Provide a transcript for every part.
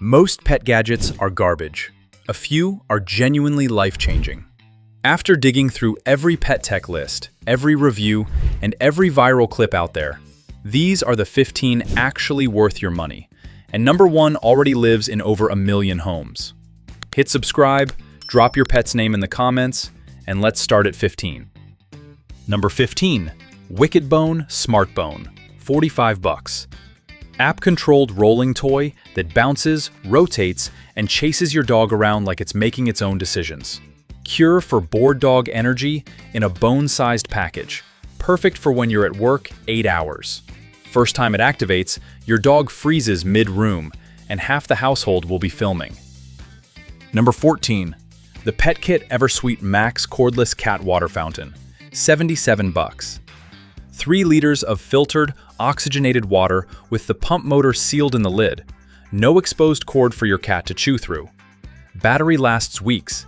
Most pet gadgets are garbage. A few are genuinely life-changing. After digging through every pet tech list, every review, and every viral clip out there, these are the 15 actually worth your money. And number 1 already lives in over 1 million homes. Hit subscribe, drop your pet's name in the comments, and let's start at 15. Number 15, Wickedbone Smart Bone, $45. App-controlled rolling toy that bounces, rotates, and chases your dog around like it's making its own decisions. Cure for bored dog energy in a bone-sized package. Perfect for when you're at work 8 hours. First time it activates, your dog freezes mid-room, and half the household will be filming. Number 14, the PETKIT EVERSWEET Max Cordless Cat Water Fountain, $77. 3 liters of filtered, oxygenated water with the pump motor sealed in the lid. No exposed cord for your cat to chew through. Battery lasts weeks.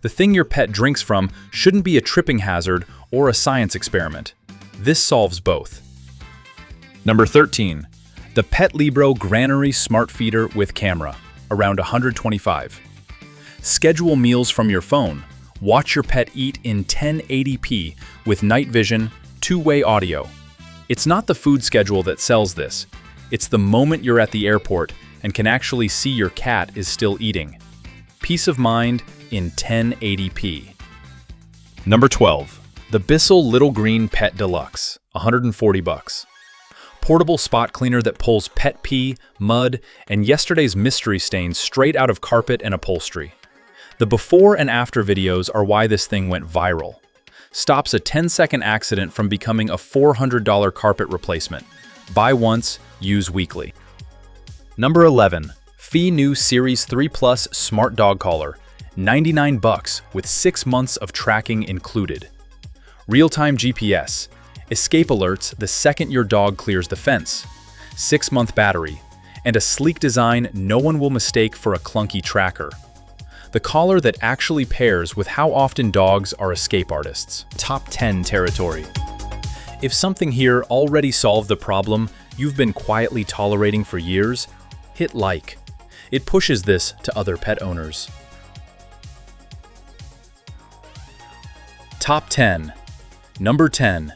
The thing your pet drinks from shouldn't be a tripping hazard or a science experiment. This solves both. Number 13, the PETLIBRO Granary Smart Feeder with camera, around $125. Schedule meals from your phone. Watch your pet eat in 1080p with night vision, 2-way audio. It's not the food schedule that sells this. It's the moment you're at the airport and can actually see your cat is still eating. Peace of mind in 1080p. Number 12, the Bissell Little Green Pet Deluxe, $140. Portable spot cleaner that pulls pet pee, mud, and yesterday's mystery stains straight out of carpet and upholstery. The before and after videos are why this thing went viral. Stops a 10-second accident from becoming a $400 carpet replacement. Buy once, use weekly. Number 11, Fee Series 3 Plus Smart Dog Collar, $99 with 6 months of tracking included. Real-time GPS, escape alerts the second your dog clears the fence, 6-month battery, and a sleek design no one will mistake for a clunky tracker. The collar that actually pairs with how often dogs are escape artists. Top 10 territory. If something here already solved the problem you've been quietly tolerating for years, hit like. It pushes this to other pet owners. Top 10. Number 10.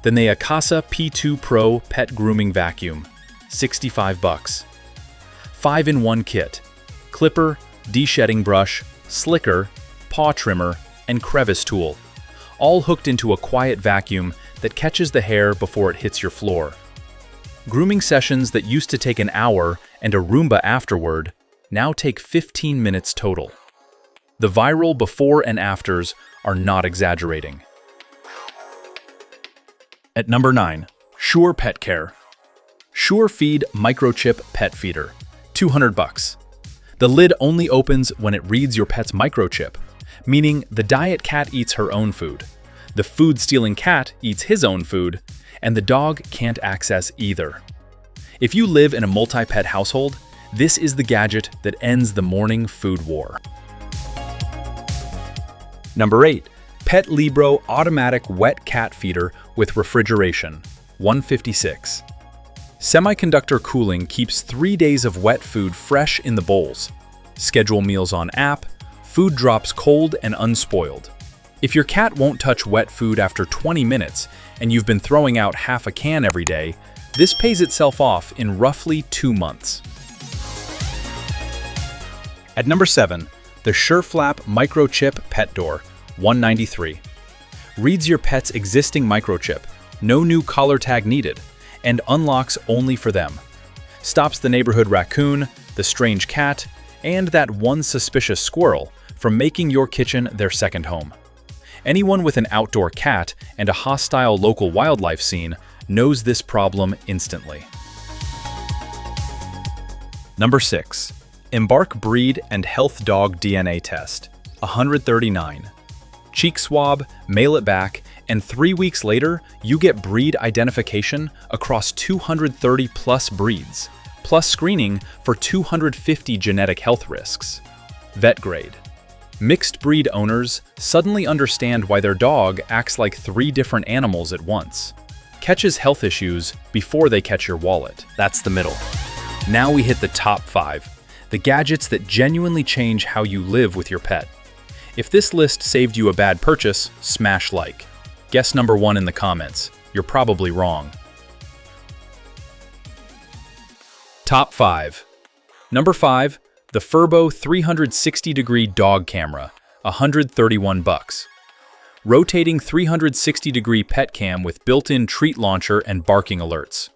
The Neakasa P2 Pro Pet Grooming Vacuum, $65. 5-in-1 kit. Clipper, de-shedding brush, slicker, paw trimmer, and crevice tool, all hooked into a quiet vacuum that catches the hair before it hits your floor. Grooming sessions that used to take an hour and a Roomba afterward now take 15 minutes total. The viral before and afters are not exaggerating. At number 9, Petcare. SureFeed Microchip Pet Feeder, $200. The lid only opens when it reads your pet's microchip, meaning the diet cat eats her own food, the food-stealing cat eats his own food, and the dog can't access either. If you live in a multi-pet household, this is the gadget that ends the morning food war. Number 8, PETLIBRO Automatic Wet Cat Feeder with Refrigeration, $156. Semiconductor cooling keeps 3 days of wet food fresh in the bowls. Schedule meals on app, food drops cold and unspoiled. If your cat won't touch wet food after 20 minutes and you've been throwing out half a can every day, this pays itself off in roughly 2 months. At number 7, the SureFlap Microchip Pet Door, $193. Reads your pet's existing microchip, no new collar tag needed, and unlocks only for them. Stops the neighborhood raccoon, the strange cat, and that one suspicious squirrel from making your kitchen their second home. Anyone with an outdoor cat and a hostile local wildlife scene knows this problem instantly. Number 6. Embark Breed and Health Dog DNA Test, $139. Cheek swab, mail it back, and 3 weeks later, you get breed identification across 230 plus breeds, plus screening for 250 genetic health risks. Vet grade. Mixed breed owners suddenly understand why their dog acts like 3 different animals at once. Catches health issues before they catch your wallet. That's the middle. Now we hit the top 5. the gadgets that genuinely change how you live with your pet. If this list saved you a bad purchase, smash like. Guess number 1 in the comments. You're probably wrong. Top 5. Number 5, the Furbo 360-degree dog camera, $131. Rotating 360-degree pet cam with built-in treat launcher and barking alerts.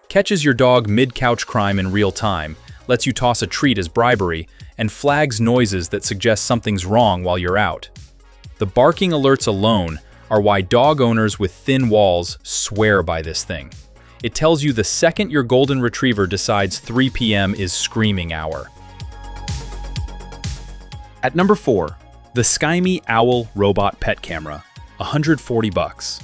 Catches your dog mid-couch crime in real time, lets you toss a treat as bribery, and flags noises that suggest something's wrong while you're out. The barking alerts alone are why dog owners with thin walls swear by this thing. It tells you the second your golden retriever decides 3 p.m. is screaming hour. At number 4, the SKYMEE Owl Robot Pet Camera, $140.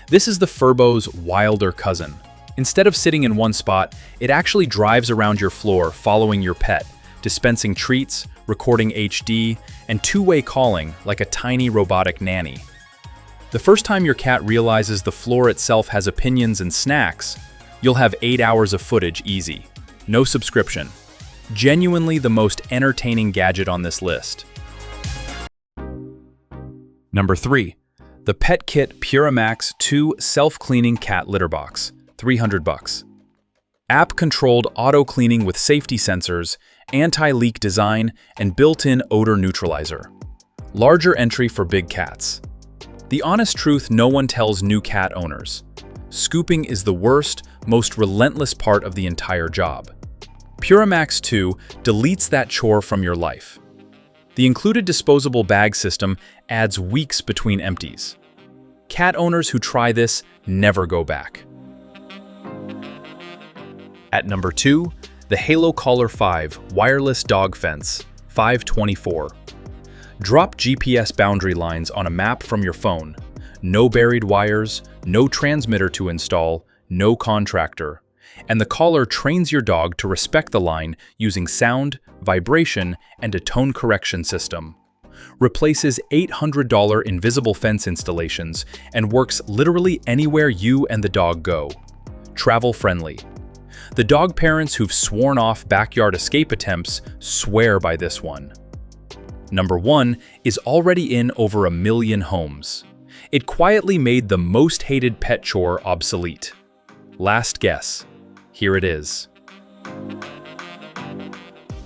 This is the Furbo's wilder cousin. Instead of sitting in one spot, it actually drives around your floor following your pet, dispensing treats, recording HD, and two-way calling like a tiny robotic nanny. The first time your cat realizes the floor itself has opinions and snacks, you'll have 8 hours of footage easy. No subscription. Genuinely the most entertaining gadget on this list. Number 3. The PETKIT PuraMax 2 Self-Cleaning Cat Litter Box, $300. App-controlled auto-cleaning with safety sensors, anti-leak design, and built-in odor neutralizer. Larger entry for big cats. The honest truth no one tells new cat owners. Scooping is the worst, most relentless part of the entire job. PuraMax 2 deletes that chore from your life. The included disposable bag system adds weeks between empties. Cat owners who try this never go back. At number 2, the Halo Collar 5 Wireless Dog Fence, $524. Drop GPS boundary lines on a map from your phone. No buried wires, no transmitter to install, no contractor. And the collar trains your dog to respect the line using sound, vibration, and a tone correction system. Replaces $800 invisible fence installations and works literally anywhere you and the dog go. Travel friendly. The dog parents who've sworn off backyard escape attempts swear by this one. Number 1 is already in over 1 million homes. It quietly made the most hated pet chore obsolete. Last guess. Here it is.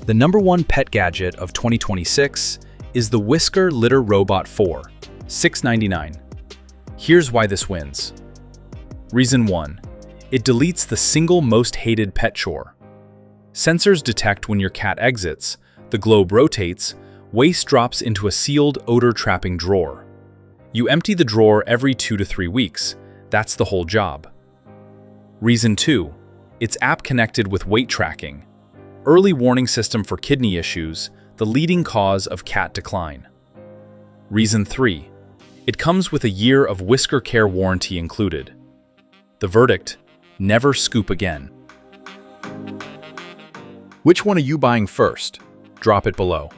The number 1 pet gadget of 2026 is the Whisker Litter Robot 4, $699. Here's why this wins. Reason 1. It deletes the single most hated pet chore. Sensors detect when your cat exits, the globe rotates, waste drops into a sealed odor-trapping drawer. You empty the drawer every 2 to 3 weeks. That's the whole job. Reason 2. It's app-connected with weight tracking. Early warning system for kidney issues, the leading cause of cat decline. Reason 3. It comes with a year of Whisker Care warranty included. The verdict: never scoop again. Which one are you buying first? Drop it below.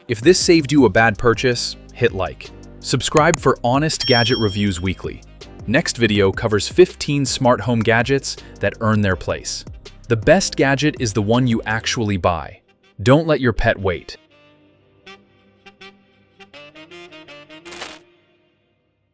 If this saved you a bad purchase, hit like. Subscribe for honest gadget reviews weekly. Next video covers 15 smart home gadgets that earn their place. The best gadget is the one you actually buy. Don't let your pet wait.